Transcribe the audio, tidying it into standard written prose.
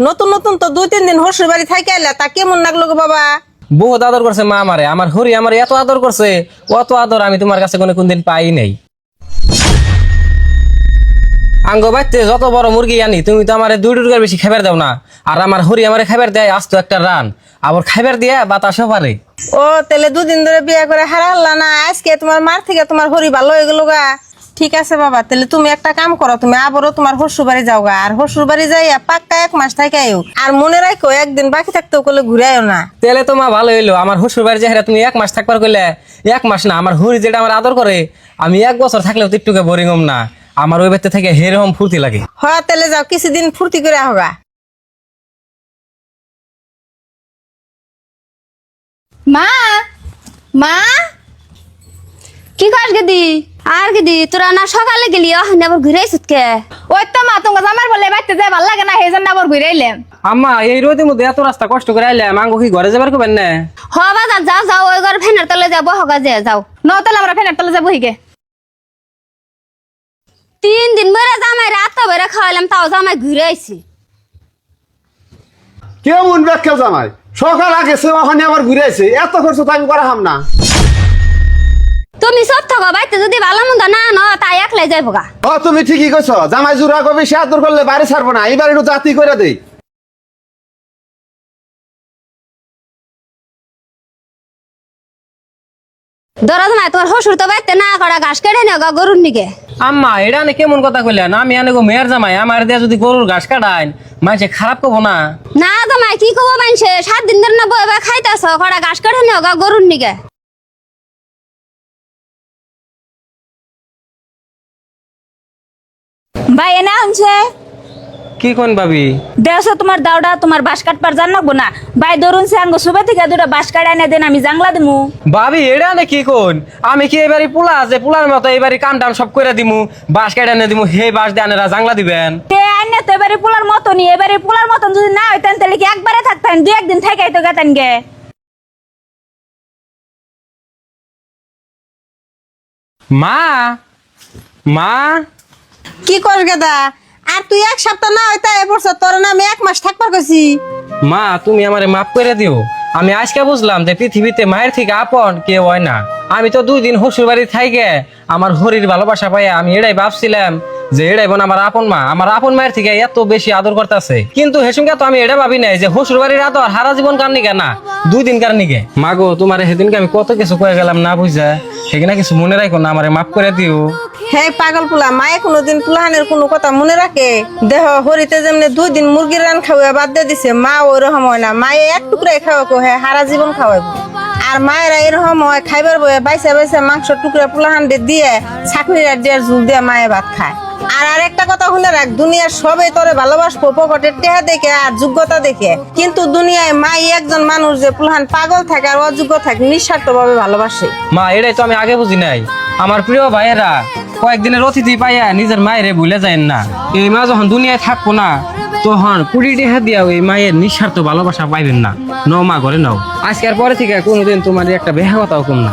নতুন নতুন তো 2-3 দিন শ্বশুর বাড়ি থাকি আইলা, তা কেমন লাগলো গো বাবা? বহুত আদর করছে মা আমারে, আমার হরি আমার এত আদর করছে, অত আদর আমি তোমার কাছে কোনদিন পাই নাই। আঙ্গ বাইতে যত বড় মুরগি আনি তুমি তো আমার 2 টুকরার বেশি খাবার দাও না, আর আমার হরি আমারে খাবার দেয় আস্ত একটা রান, আবার খাবার দিয়ে বাতাসও পারে। ও তাহলে 2 দিন ধরে বিয়ে করে হারাল্লা না, আজকে তোমার মার থেকে তোমার হরি ভালো হয়ে গেল গা। ঠিক আছে বাবা, তাহলে তুমি একটা কাম করো, তুমি আবারও তোমার শ্বশুর বাড়ি যাও গা, আর শ্বশুর বাড়ি যাইয়া পাক্কা 1 মাস থাকি আইও, আর মনে রাখো একদিন বাকি থাকতেও কলে ঘুরে আইও না। তাহলে তো মা ভালো হইলো, আমার শ্বশুর বাড়ি যাই তুমি 1 মাস থাকবার কইলে 1 মাস না, আমার হরি যেটা আমার আদর করে আমি 1 বছর থাকলেও তো একটুকে বোরিং হম না, আমার ওই বাড়িতে থেকে হেরম ফুর্তি লাগে। হয় তাহলে যাও, কিছুদিন ফুর্তি করে আহগা। মা মা কি কর গেদি? আর গেদি তোরা না সকালে গেলি ওখানে আবার ঘুরে আইছিস কে? ওই তো মা তোমার জামার বলে বাইতে যায় ভাল লাগে না, সেই জন্য আবার ঘুরে আইলাম। আম্মা এই রোদের মধ্যে এত রাস্তা কষ্ট করে আইলে মাঙ্গো কি ঘরে যাবার কবেন না? হ বাজার যাও যাও, ওই ঘর ফ্যানের তলে যাবো, হগা যে যাও। ন তাহলে আমরা ফেনার তলে যাবো হিগে। 3 দিন ধরে জামাই রাত বেড়ে খাওয়াইলাম, তাও জামাই ঘুরে আইছি। কেমন ব্যাখ্যা জামাই, সকাল আগে সে ওখানে আবার ঘুরে আছে, এত খরচ তো আমি করা হাম না। তুমি সব থাকো বাইতে, যদি ভালো মন্দ না ন তাই একলাই যাইবো গা। ও তুমি ঠিকই কইছো, জামাই জুরা কবি সে আদর করলে বাড়ি ছাড়বো না, এবার একটু জাতি করে দেই। ধরো জামাই তোমার শ্বশুর তো বাইতে না করা, ঘাস কেটে নিও গা গরুর নিকে। আম্মা এটা নে কেমন কথা কইলেন, আমি আনে গো মেয়ের জামাই, আমার দিয়ে যদি গরুর ঘাস কাটাইন মাইছে খারাপ কব না? না জামাই কি কব মানছে, 7 দিন ধরে না বইবা খাইতেছ, কড়া ঘাস কেটে নিও গা গরুর নিকে। ভাই এনে আনছে কি কোন ভাবি? দেড়শো তোমার দাওটা তোমার বাস কাটবার জান লাগবো না। ভাই ধরুন সে আঙ্গ সুবে থেকে 2টা বাস কাটা এনে দেন, আমি জাংলা দিমু। ভাবি এটা নে কি কোন, আমি কি এবারে পোলা আছে পোলার মতো এবারে কাম টাম সব করে দিমু, বাঁশ কেটে এনে দিমু, হে বাঁশ দিয়ে আনেরা জাংলা দিবেন? তে আইনে তো এবারে পোলার মতনই, এবারে পোলার মতন যদি না হইতেন তাহলে কি একবারে থাকতেন, 2-1 দিন থাকাই তো গেতেন গে। মা মা কি কর গেদা, আর তুই 1 সপ্তাহ না হইতা এ বছর তোর না আমি 1 মাস থাকবার কইছি। মা তুমি আমারে মাফ করে দিও, আমি আজকে বুঝলাম যে পৃথিবীতে মায়ের থেকে আপন কেউ হয় না। আমি তো 2 দিন শ্বশুর বাড়ি থাইকে আমার হরির ভালোবাসা পাইয়া আমি এটাই ভাবছিলাম যে এটাই বোন আমার আপন মা, আমার আপন মায়ের থেকে এত বেশি আদর করতেছে, কিন্তু হেসুমকে তো আমি এটা ভাবি নাই যে শ্বশুর বাড়ির আদর সারা জীবন কার নিকে না 2 দিন কার নিকে। মা গো তোমার সেদিনকে আমি কত কিছু কয়ে গেলাম না বুঝা, সেখানে কিছু মনে রাখো না, আমারে মাফ করে দিও। হে পাগল পোলা, মায়ে কোনোদিন পোলাহানের কোনো কথা মনে রাখে? দেহ হরিতে যেমনি 2 দিন মুরগির রান খাওয়া বাদ দিয়ে দিছে, মা ওই রকম হয় না, মায়ে 1 টুকরাই খাওয়াকো হে সারা জীবন খাওয়াবো। আর মায়েরা এরকম হয় খাইবার বয়ে বাইসা বাইসা মাংস টুকরা পোলাহান দিয়ে ছাকনির দিয়ে ঝুল দিয়ে মায়ে ভাত খায়। আর আরেকটা কথা শুনে রাখ, দুনিয়ার সবাই তোরে ভালোবাসবো পকেটের টেহা দেখে আর যোগ্যতা দেখে, কিন্তু দুনিয়ায় মাই একজন মানুষ যে পোলাহান পাগল থাকে আর অযোগ্য থাকে নিঃস্বার্থ ভাবে ভালোবাসে। মা এটাই তো আমি আগে বুঝি নাই। আমার প্রিয় ভাইয়েরা, কয়েকদিনের অতিথি পাইয়া নিজের মায়েরে ভুলে যায় না। এই মা যখন দুনিয়ায় থাকবো না তখন 20 টাকা দিয়াও এই মায়ের নিঃস্বার্থ ভালোবাসা পাইবেন না। নাও মা ঘরে নাও, আজকের পরে থেকে কোনোদিন তোমার একটা বেহা কথাও কম না।